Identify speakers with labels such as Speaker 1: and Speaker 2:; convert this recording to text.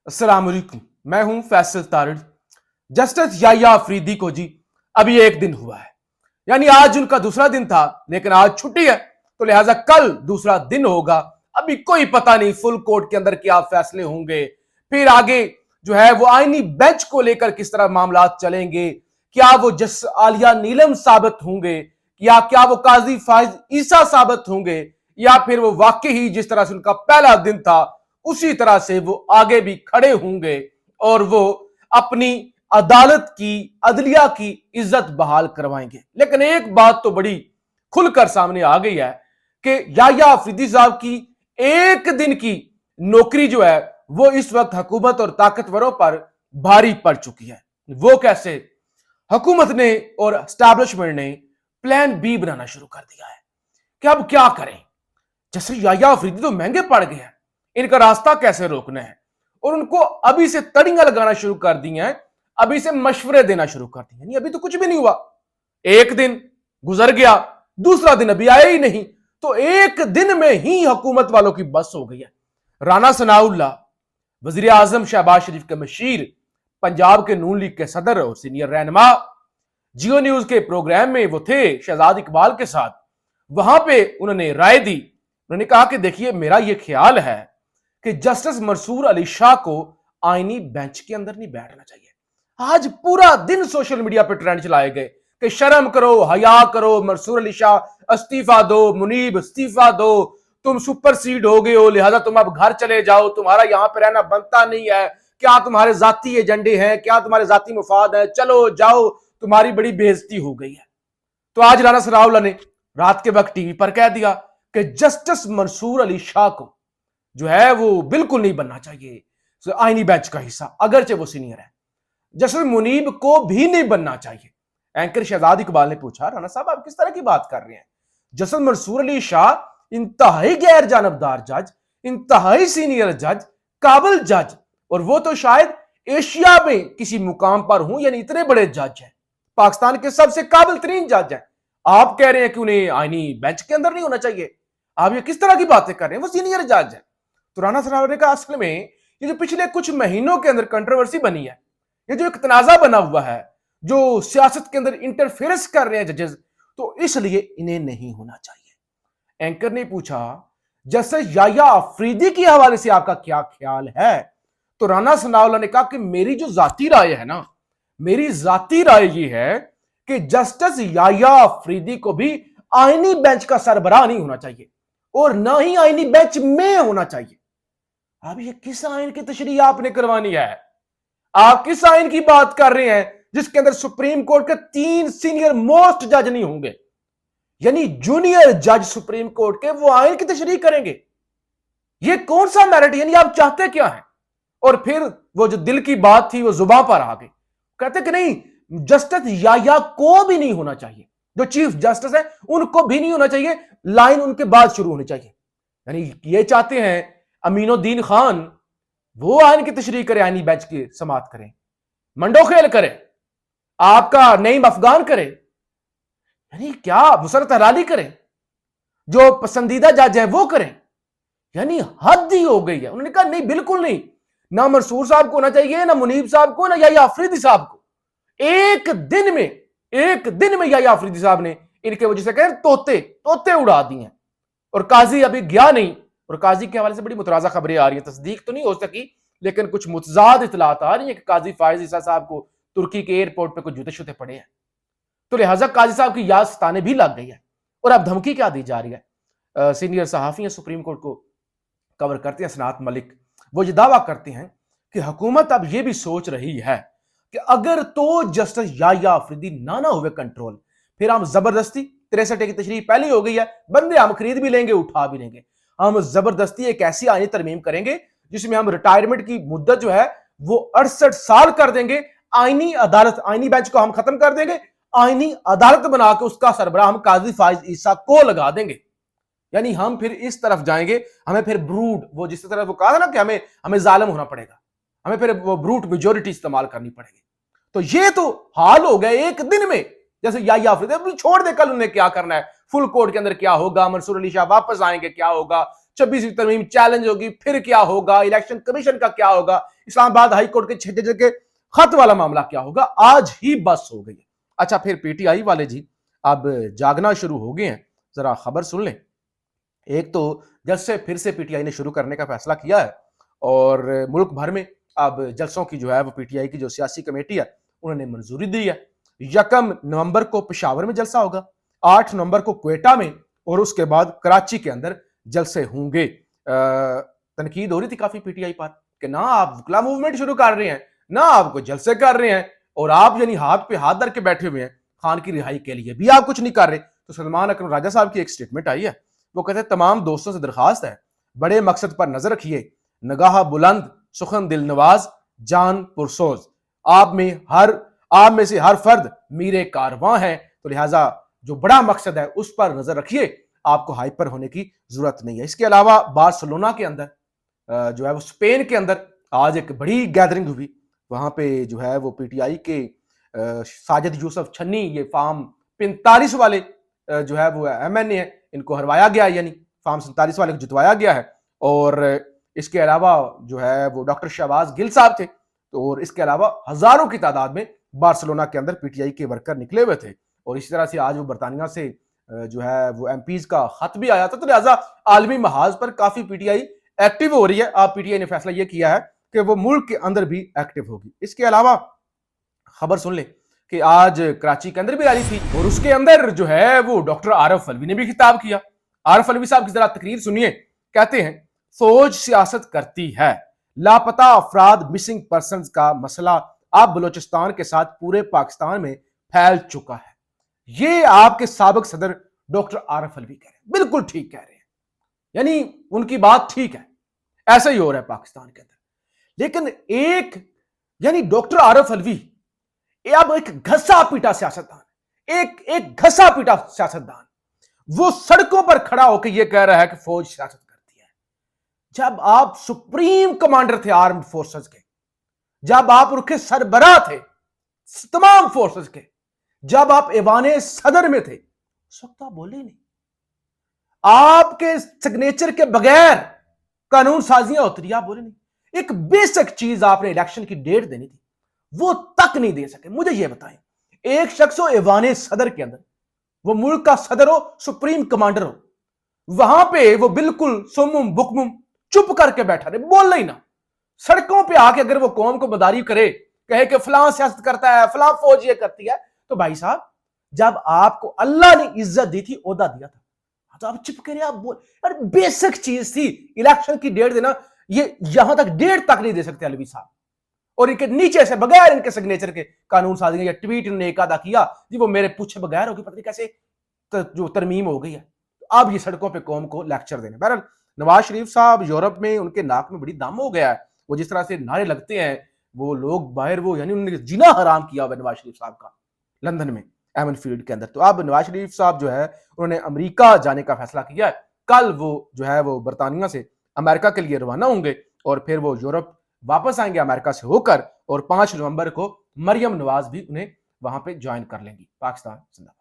Speaker 1: अस्सलाम वालेकुम। मैं हूं फैसल तारिड़। जस्टिस याह्या अफरीदी को जी अभी एक दिन हुआ है, यानी आज उनका दूसरा दिन था, लेकिन आज छुट्टी है तो लिहाजा कल दूसरा दिन होगा। अभी कोई पता नहीं फुल कोर्ट के अंदर क्या फैसले होंगे, फिर आगे जो है वो आईनी बेंच को लेकर किस तरह मामला चलेंगे। क्या वो जस आलिया नीलम साबित होंगे, या क्या वो काजी फाइज ईसा साबित होंगे, या फिर वो वाकई ही जिस तरह से उनका पहला दिन था उसी तरह से वो आगे भी खड़े होंगे और वो अपनी अदालत की, अदलिया की इज्जत बहाल करवाएंगे। लेकिन एक बात तो बड़ी खुलकर सामने आ गई है कि याह्या अफरीदी साहब की एक दिन की नौकरी जो है वो इस वक्त हुकूमत और ताकतवरों पर भारी पड़ चुकी है। वो कैसे? हुकूमत ने और एस्टैब्लिशमेंट ने प्लान बी बनाना शुरू कर दिया है कि अब क्या करें। जैसे याह्या अफरीदी तो महंगे पड़ गए हैं, इनका रास्ता कैसे रोकना है, और उनको अभी से तड़ियां लगाना शुरू कर दी हैं, अभी से मशवरे देना शुरू कर दिए। नहीं, अभी तो कुछ भी नहीं हुआ, एक दिन गुजर गया, दूसरा दिन अभी आया ही नहीं, तो एक दिन में ही हुकूमत वालों की बस हो गई है। राना सनाउल्लाह, वजीर आजम शहबाज शरीफ के मशीर, पंजाब के नून लीग के सदर और सीनियर रहनुमा, जियो न्यूज के प्रोग्राम में वो थे शहजाद इकबाल के साथ। वहां पे उन्होंने राय दी। उन्होंने कहा कि देखिए, मेरा यह ख्याल है कि जस्टिस मंसूर अली शाह को आईनी बेंच के अंदर नहीं बैठना चाहिए। आज पूरा दिन सोशल मीडिया पर ट्रेंड चलाए गए कि शर्म करो, हया करो, मंसूर अली शाह इस्तीफा दो, मुनीब इस्तीफा दो, तुम सुपर सीड हो गए हो, लिहाजा तुम अब घर चले जाओ, तुम्हारा यहां पर रहना बनता नहीं है, क्या तुम्हारे जाती एजेंडे हैं, क्या तुम्हारे जाती मुफाद है, चलो जाओ, तुम्हारी बड़ी बेइज्जती हो गई है। तो आज राना सनाउल्लाह ने रात के वक्त टीवी पर कह दिया कि जस्टिस मंसूर अली शाह को जो है वो बिल्कुल नहीं बनना चाहिए आईनी बेंच का हिस्सा, अगरचे वो सीनियर है। जस्टिस मुनीब को भी नहीं बनना चाहिए। एंकर शहजाद इकबाल ने पूछा, राना साहब आप किस तरह की बात कर रहे हैं? जस्टिस मंसूर अली शाह इंतहाई गैर जानबदार जज, इंतहाई सीनियर जज, काबिल जज, और वो तो शायद एशिया में किसी मुकाम पर हूं, यानी इतने बड़े जज हैं, पाकिस्तान के सबसे काबिल तरीन जज हैं। आप कह रहे हैं कि उन्हें आईनी बेंच के अंदर नहीं होना चाहिए? आप ये किस तरह की बातें कर रहे हैं? वो सीनियर जज है। तो राना सनाउल्लाह ने कहा, असल में ये जो पिछले कुछ महीनों के अंदर कंट्रोवर्सी बनी है, ये जो एक तनाजा बना हुआ है, जो सियासत के अंदर इंटरफेरेंस कर रहे हैं जजेस, तो इसलिए इन्हें नहीं होना चाहिए। एंकर ने पूछा, जस्टिस याह्या अफरीदी के हवाले से आपका क्या ख्याल है? तो राना सनाउल्लाह ने कहा कि मेरी जो जाती राय है ना, मेरी जाती राय ये है कि जस्टिस याह्या अफरीदी को भी आईनी बेंच का सरबराह नहीं होना चाहिए और ना ही आईनी बेंच में होना चाहिए। अब ये किस आइन की तशरीह आपने करवानी है? आप किस आइन की बात कर रहे हैं जिसके अंदर सुप्रीम कोर्ट के 3 सीनियर मोस्ट जज नहीं होंगे, यानी जूनियर जज सुप्रीम कोर्ट के, वो आइन की तशरीह करेंगे? ये कौन सा मेरिट, यानी आप चाहते क्या है? और फिर वो जो दिल की बात थी वो जुबान पर आ गई, कहते कि नहीं, जस्टिस याह्या को भी नहीं होना चाहिए, जो चीफ जस्टिस है उनको भी नहीं होना चाहिए, लाइन उनके बाद शुरू होनी चाहिए। यानी ये चाहते हैं अमीनुद्दीन खान वो आइन की तशरीह करे, आईनी बेंच की समाअत करें, मंडोखेल करे, आपका नईम अफगान करे, यानी क्या मुसरत हलाली करे, जो पसंदीदा जज है वो करें, यानी हद ही हो गई है। उन्होंने कहा नहीं, बिल्कुल नहीं, ना मंसूर साहब को होना चाहिए, ना मुनीब साहब को, ना याह्या अफरीदी साहब को। एक दिन में याह्या अफरीदी साहब ने इनके वजह से कह तोते उड़ा दिए, और काजी अभी गया नहीं, और काजी के हवाले से बड़ी मुतराजा खबरें आ रही हैं, तस्दीक तो नहीं हो सकी लेकिन कुछ मुतजाद इतलात आ रही है कि काजी फाइज ईसा साहब को तुर्की के एयरपोर्ट पे कुछ जूते शूते पड़े हैं, तो लिहाजा काजी साहब की याद सताने भी लग गई है। और अब धमकी क्या दी जा रही है? सीनियर सहाफी हैं, सुप्रीम कोर्ट को कवर करते हैं, सनात मलिक, वो ये दावा करते हैं कि हुकूमत अब ये भी सोच रही है कि अगर तो जस्टिस याह्या अफरीदी ना हुए कंट्रोल, फिर हम जबरदस्ती 63 की तशरीह पहले हो गई है, बंदे हम खरीद भी लेंगे, उठा भी लेंगे, हम जबरदस्ती एक ऐसी आईनी तरमीम करेंगे जिसमें हम रिटायरमेंट की मुद्दत जो है वो 68 साल कर देंगे, आईनी अदालत, आईनी बेंच को हम खत्म कर देंगे, आईनी अदालत बना के उसका सरबराह हम काजी फाइज ईसा को लगा देंगे। यानी हम फिर इस तरफ जाएंगे, हमें फिर ब्रूट, वो जिस तरह वो कहा ना कि हमें जालिम होना पड़ेगा, हमें फिर वो ब्रूट मेजोरिटी इस्तेमाल करनी पड़ेगी। तो ये तो हाल हो गया एक दिन में। जैसे याह्या अफरीदी छोड़ दे, कल उन्हें क्या करना है, फुल कोर्ट के अंदर क्या होगा, मंसूर अली शाह वापस आएंगे क्या होगा, 26वीं तरमीम चैलेंज होगी, फिर क्या होगा, इलेक्शन कमीशन का क्या होगा, इस्लामाबाद हाई कोर्ट के 6 जज के खत वाला मामला क्या होगा, आज ही बस हो गई। अच्छा, फिर पीटीआई वाले जी अब जागना शुरू हो गए हैं। जरा खबर सुन लें। एक तो जब से फिर से पीटीआई ने शुरू करने का फैसला किया है और मुल्क भर में अब जलसों की जो है वो पीटीआई की जो सियासी कमेटी है उन्होंने मंजूरी दी है। 1 नवंबर को पेशावर में जलसा होगा, 8 नवंबर को क्वेटा में, और उसके बाद कराची के अंदर जलसे होंगे। तनकीद हो रही थी काफी पीटीआई पर कि ना आप वकला मूवमेंट शुरू कर रहे हैं, ना आपको जलसे कर रहे हैं, और आप यानी हाथ पे हाथ धर के बैठे हुए हैं, खान की रिहाई के लिए भी आप कुछ नहीं कर रहे। तो सलमान अकरम राजा साहब की एक स्टेटमेंट आई है, वो कहते हैं तमाम दोस्तों से दरखास्त है, बड़े मकसद पर नजर रखिए, नगाह बुलंद, सुखन दिल नवाज, जान पुरसोज, आप में से हर फर्द मीरे कारवां है, तो लिहाजा जो बड़ा मकसद है उस पर नजर रखिए, आपको हाइपर होने की जरूरत नहीं है। इसके अलावा बार्सिलोना के अंदर जो है वो स्पेन के अंदर आज एक बड़ी गैदरिंग हुई, वहां पे जो है वो पीटीआई के साजिद यूसुफ छन्नी, ये फार्म 45 वाले जो है वो एमएनए है, इनको हरवाया गया, यानी फार्म 47 वाले को जितवाया गया है। और इसके अलावा जो है वो डॉक्टर शहबाज गिल साहब थे, तो और इसके अलावा हजारों की तादाद में बार्सिलोना के अंदर पीटीआई के वर्कर निकले हुए थे। और इसी तरह से आज वो बरतानिया से जो है वो एमपीज का खत भी आया था। तो लिहाजा आलमी महाज पर काफी पीटीआई एक्टिव हो रही है। अब पीटीआई ने फैसला यह किया है कि वो मुल्क के अंदर भी एक्टिव होगी। इसके अलावा खबर सुन ले कि आज कराची के अंदर भी रैली थी और उसके अंदर जो है वो डॉक्टर आरिफ अलवी ने भी खिताब किया। आरिफ अलवी साहब की जरा तकरीर सुनिए। कहते हैं, फौज सियासत करती है, लापता अफराद मिसिंग पर्संस का मसला अब बलोचिस्तान के साथ पूरे पाकिस्तान में फैल चुका है। ये आपके साबिक सदर डॉक्टर आरिफ अलवी कह रहे हैं, बिल्कुल ठीक कह रहे हैं, यानी उनकी बात ठीक है, ऐसा ही हो रहा है पाकिस्तान के अंदर। लेकिन एक यानी डॉक्टर आरिफ अलवी अब एक घसा पीटा सियासतदान, एक घसा पीटा सियासतदान, वो सड़कों पर खड़ा होकर यह कह रहा है कि फौज सियासत करती है। जब आप सुप्रीम कमांडर थे आर्म्ड फोर्सेस के, जब आप उनके सरबराह थे तमाम फोर्सेस के, जब आप ऐवाने सदर में थे, उस वक्त आप बोले नहीं। आपके सिग्नेचर के बगैर कानून साजियां होती रही, आप बोले नहीं। एक बेसिक चीज आपने इलेक्शन की डेट देनी थी, वो तक नहीं दे सके। मुझे ये बताएं, एक शख्स हो ऐवाने सदर के अंदर, वो मुल्क का सदर हो, सुप्रीम कमांडर हो, वहां पे वो बिल्कुल सुमुम बुकमुम चुप करके बैठा रहे, बोल ही ना। सड़कों पे आके अगर वो कौम को मदारी करे, कहे कि फलां सियासत करता है, फलां फौज ये करती है, तो भाई साहब जब आपको अल्लाह ने इज्जत दी थी, ओहदा दिया था, तो आप चुप करे, आप बोल। यार बेसिक चीज थी, इलेक्शन की डेट देना, ये यहां तक डेट तक नहीं दे सकते अलवी साहब। और इनके नीचे से बगैर इनके सिग्नेचर के कानून साजियां, या ट्वीट इन्होंने एक आधा किया जी, वो मेरे पूछे बगैर होगी, पता नहीं कैसे जो तरमीम हो गई है। तो अब ये सड़कों पे कौम को लेक्चर देने। बहरहाल नवाज शरीफ साहब यूरोप में, उनके नाक में बड़ी दम हो गया है। वो जिस तरह से नारे लगते हैं, वो लोग बाहर, वो यानी उन्होंने जीना हराम किया हुआ नवाज शरीफ साहब का लंदन में एमन फील्ड के अंदर। तो अब नवाज शरीफ साहब जो है उन्होंने अमेरिका जाने का फैसला किया है। कल वो जो है वो बरतानिया से अमेरिका के लिए रवाना होंगे और फिर वो यूरोप वापस आएंगे अमेरिका से होकर, और 5 नवंबर को मरियम नवाज भी उन्हें वहां पे ज्वाइन कर लेंगी। पाकिस्तान जिंदाबाद।